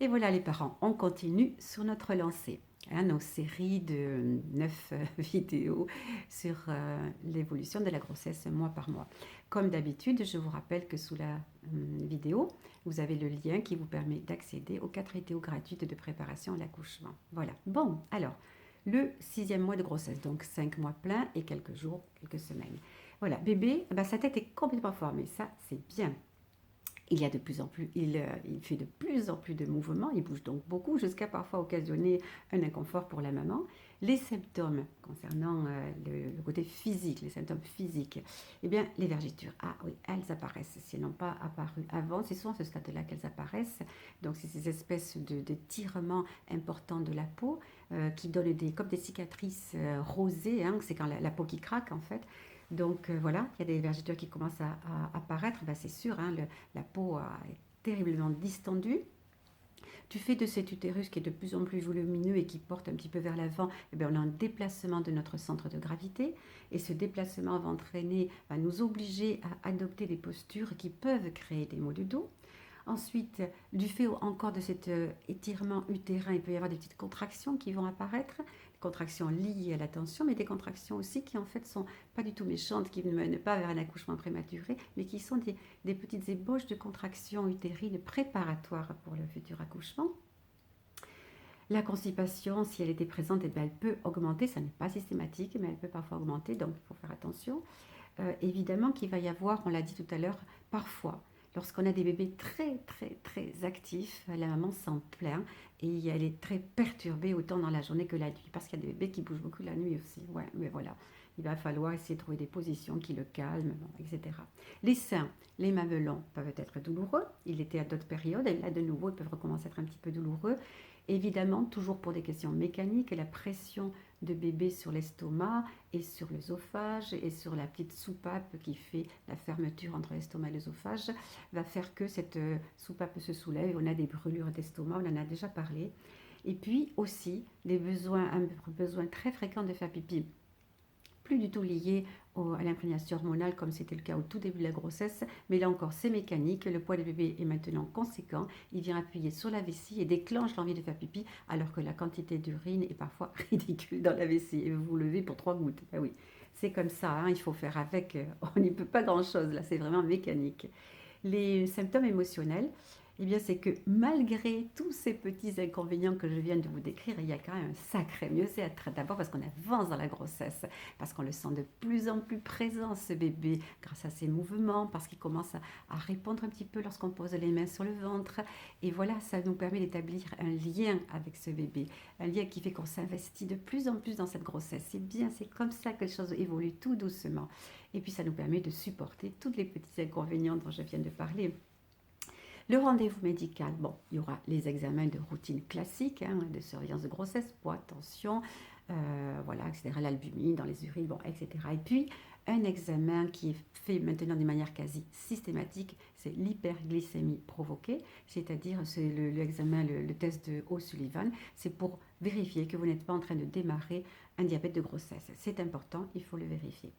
Et voilà les parents, on continue sur notre lancée. Hein, nos séries de 9 vidéos sur l'évolution de la grossesse mois par mois. Comme d'habitude, je vous rappelle que sous la vidéo, vous avez le lien qui vous permet d'accéder aux 4 vidéos gratuites de préparation à l'accouchement. Voilà. Bon, alors, le 6e mois de grossesse, donc 5 mois pleins et quelques jours, quelques semaines. Voilà, bébé, bah, sa tête est complètement formée, ça c'est bien. Il y a de plus en plus, il fait de plus en plus de mouvements, il bouge donc beaucoup jusqu'à parfois occasionner un inconfort pour la maman. Les symptômes concernant le côté physique, les symptômes physiques, eh bien les vergetures, ah oui, elles apparaissent. Si elles n'ont pas apparu avant, c'est souvent à ce stade-là qu'elles apparaissent. Donc c'est ces espèces de tirements importants de la peau qui donnent comme des cicatrices rosées, hein, c'est quand la peau qui craque en fait. Donc voilà, il y a des vergetures qui commencent à apparaître, ben, c'est sûr, hein, la peau est terriblement distendue. Du fait de cet utérus qui est de plus en plus volumineux et qui porte un petit peu vers l'avant, eh bien, on a un déplacement de notre centre de gravité. Et ce déplacement va nous obliger à adopter des postures qui peuvent créer des maux de dos. Ensuite, du fait encore de cet étirement utérin, il peut y avoir des petites contractions qui vont apparaître, des contractions liées à la tension, mais des contractions aussi qui en fait sont pas du tout méchantes, qui ne mènent pas vers un accouchement prématuré, mais qui sont des petites ébauches de contractions utérines préparatoires pour le futur accouchement. La constipation, si elle était présente, eh bien, elle peut augmenter, ça n'est pas systématique, mais elle peut parfois augmenter, donc il faut faire attention. Évidemment qu'il va y avoir, on l'a dit tout à l'heure, parfois, lorsqu'on a des bébés très très très actifs, la maman s'en plaint et elle est très perturbée autant dans la journée que la nuit, parce qu'il y a des bébés qui bougent beaucoup la nuit aussi. Ouais, mais voilà, il va falloir essayer de trouver des positions qui le calment, bon, etc. Les seins, les mamelons peuvent être douloureux, il était à d'autres périodes, et là de nouveau ils peuvent recommencer à être un petit peu douloureux. Évidemment, toujours pour des questions mécaniques, la pression de bébé sur l'estomac et sur l'œsophage et sur la petite soupape qui fait la fermeture entre l'estomac et l'œsophage va faire que cette soupape se soulève et on a des brûlures d'estomac, on en a déjà parlé. Et puis aussi un besoin très fréquent de faire pipi, plus du tout lié à l'imprégnation hormonale comme c'était le cas au tout début de la grossesse, mais là encore c'est mécanique, le poids du bébé est maintenant conséquent, il vient appuyer sur la vessie et déclenche l'envie de faire pipi alors que la quantité d'urine est parfois ridicule dans la vessie et vous vous levez pour 3 gouttes. Ben oui, c'est comme ça, hein, il faut faire avec, on n'y peut pas grand chose là, c'est vraiment mécanique. Les symptômes émotionnels, eh bien, c'est que malgré tous ces petits inconvénients que je viens de vous décrire, il y a quand même un sacré mieux-être. D'abord parce qu'on avance dans la grossesse, parce qu'on le sent de plus en plus présent, ce bébé, grâce à ses mouvements, parce qu'il commence à répondre un petit peu lorsqu'on pose les mains sur le ventre. Et voilà, ça nous permet d'établir un lien avec ce bébé, un lien qui fait qu'on s'investit de plus en plus dans cette grossesse. C'est bien, c'est comme ça que les choses évoluent tout doucement. Et puis ça nous permet de supporter tous les petits inconvénients dont je viens de parler. Le rendez-vous médical, bon, il y aura les examens de routine classiques, hein, de surveillance de grossesse, poids, tension, voilà, etc., l'albumine dans les urines, bon, etc. Et puis, un examen qui est fait maintenant de manière quasi systématique, c'est l'hyperglycémie provoquée, c'est-à-dire c'est l'examen, le test de O'Sullivan, c'est pour vérifier que vous n'êtes pas en train de démarrer un diabète de grossesse. C'est important, il faut le vérifier.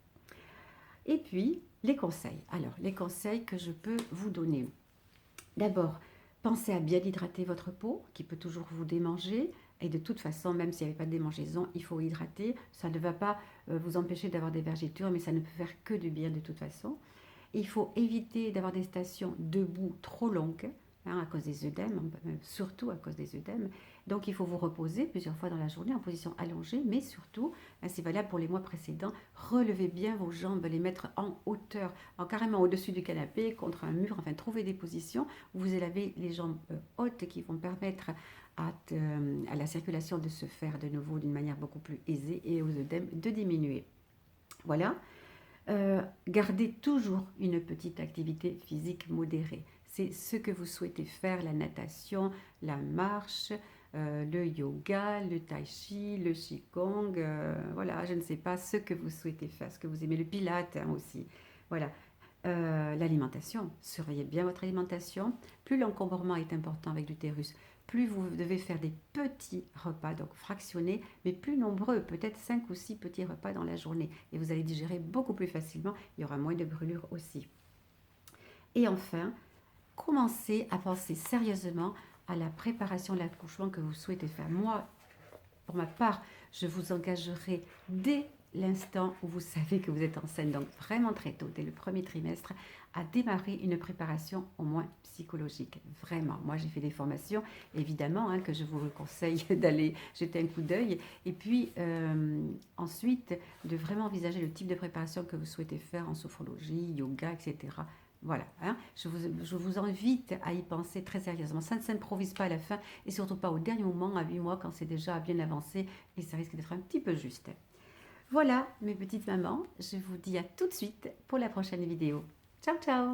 Et puis, les conseils. Alors, les conseils que je peux vous donner. D'abord, pensez à bien hydrater votre peau, qui peut toujours vous démanger. Et de toute façon, même s'il n'y avait pas de démangeaison, il faut hydrater. Ça ne va pas vous empêcher d'avoir des vergetures, mais ça ne peut faire que du bien de toute façon. Il faut éviter d'avoir des stations debout trop longues, hein, à cause des œdèmes, surtout à cause des œdèmes. Donc il faut vous reposer plusieurs fois dans la journée en position allongée, mais surtout, c'est valable pour les mois précédents, relevez bien vos jambes, les mettre en hauteur, carrément au-dessus du canapé, contre un mur, enfin trouver des positions où vous avez les jambes hautes qui vont permettre à la circulation de se faire de nouveau d'une manière beaucoup plus aisée et aux œdèmes de diminuer. Voilà. Gardez toujours une petite activité physique modérée. C'est ce que vous souhaitez faire, la natation, la marche, le yoga, le tai chi, le qigong, voilà, je ne sais pas ce que vous souhaitez faire, ce que vous aimez, le pilate hein, aussi. Voilà. L'alimentation, surveillez bien votre alimentation. Plus l'encombrement est important avec l'utérus, plus vous devez faire des petits repas, donc fractionnés, mais plus nombreux, peut-être 5 ou 6 petits repas dans la journée. Et vous allez digérer beaucoup plus facilement, il y aura moins de brûlures aussi. Et enfin, commencez à penser sérieusement à la préparation de l'accouchement que vous souhaitez faire. Moi, pour ma part, je vous engagerai dès l'instant où vous savez que vous êtes enceinte, donc vraiment très tôt, dès le premier trimestre, à démarrer une préparation au moins psychologique. Vraiment, moi j'ai fait des formations, évidemment, hein, que je vous conseille d'aller jeter un coup d'œil. Et puis ensuite, de vraiment envisager le type de préparation que vous souhaitez faire en sophrologie, yoga, etc. Voilà, hein, je vous invite à y penser très sérieusement. Ça ne s'improvise pas à la fin et surtout pas au dernier moment, à 8 mois, quand c'est déjà bien avancé et ça risque d'être un petit peu juste. Voilà, mes petites mamans, je vous dis à tout de suite pour la prochaine vidéo. Ciao, ciao!